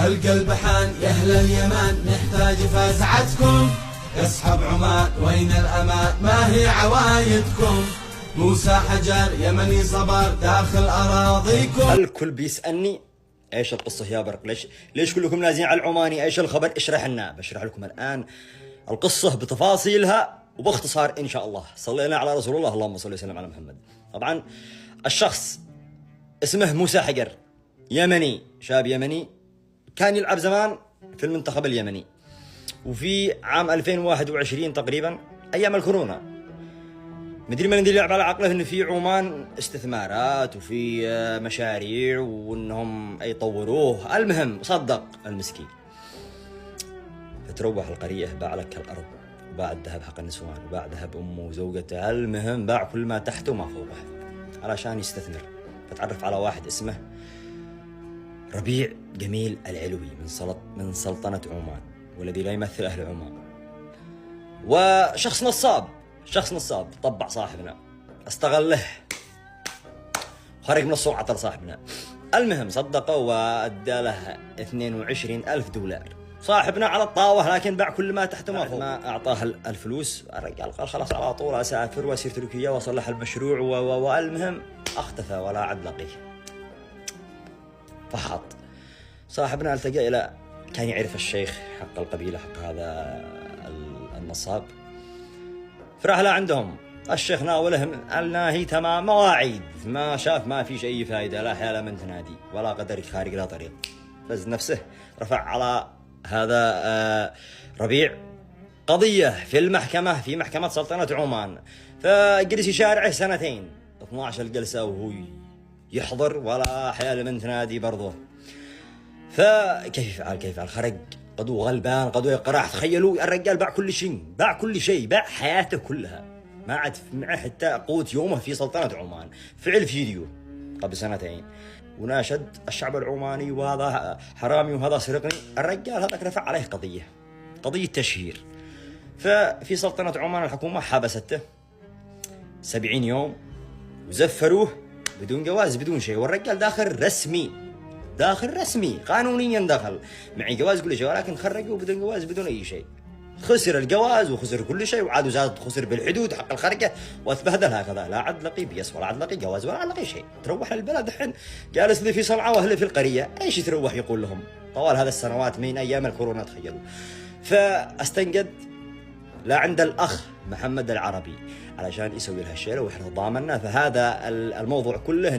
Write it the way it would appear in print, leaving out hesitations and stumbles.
القلب حان يا أهل اليمن، نحتاج فزعتكم يصحب عمان، وين الأمان ما هي عوايدكم. موسى حجر يمني صبر داخل أراضيكم. الكل بيسألني ايش القصة يا برق؟ ليش كلكم نازين على العماني؟ ايش الخبر؟ اشرح لنا. بشرح لكم الآن القصة بتفاصيلها وباختصار إن شاء الله. صلينا على رسول الله، اللهم صل وسلم على محمد. طبعا الشخص اسمه موسى حجر، يمني، شاب يمني، كان يلعب زمان في المنتخب اليمني، وفي عام 2021 تقريبا أيام الكورونا مدري من اللي يلعب على عقله إنه في عمان استثمارات وفي مشاريع وإنهم يطوروه. المهم صدق المسكين، فتروح القرية باع لك الأرض وباع الذهب حق النسوان وباع ذهب أمه وزوجته. المهم باع كل ما تحته وما فوقه علشان يستثمر. فتعرف على واحد اسمه ربيع جميل العلوي من سلطنة عمان، والذي لا يمثل أهل عمان، وشخص نصاب طبع صاحبنا، استغله خرج من السوق عطر صاحبنا. المهم صدقه وأدى له 22,000 دولار. صاحبنا على الطاوة لكن باع كل ما تحته ما فوق. ما أعطاه الفلوس الرجال قال خلاص على طول أسافر وأسير تركيا وأصلح المشروع والمهم اختفى ولا عد لقيه. فحط صاحبنا التقى إلى كان يعرف الشيخ حق القبيلة حق هذا النصاب، فراح له عندهم. الشيخ ناوله الناهي تمام مواعيد، ما شاف ما في أي فائدة، لا حيلة من تنادي ولا قدر خارج لا طريق. فز نفسه رفع على هذا ربيع قضية في محكمة سلطنة عمان، فجلس يشارعه 2 12 جلسة وهو يحضر ولا حيلة من تنادي برضه. فكيف يفعل خرج قدو غلبان قدو يقرح. تخيلوا الرجال باع كل شيء باع حياته كلها، ما عاد معه حتى قوت يومه في سلطنة عمان. فعل فيديو قبل 2 وناشد الشعب العماني وهذا حرامي وهذا سرقني. الرجال هذاك رفع عليه قضية تشهير. ففي سلطنة عمان الحكومة حبسته 70 يوم وزفروه بدون جواز بدون شيء، والرجال داخل رسمي قانونيا دخل معي جواز كل شيء، ولكن خرجوه بدون جواز بدون أي شيء. خسر الجواز وخسر كل شيء، وعاد زاد خسر بالحدود حق الخرجة واتبهدل هكذا. لا عاد لقي بيس ولا عاد لقي جواز ولا عاد لقي شيء. تروح للبلد الحين جالس لي في صنعاء واهله في القرية، ايش تروح يقول لهم طوال هذا السنوات من ايام الكورونا تخيلوا. فاستنقد لا عند الاخ محمد العربي علشان يسوي لها الشيء، واحنا ضامنا. فهذا الموضوع كله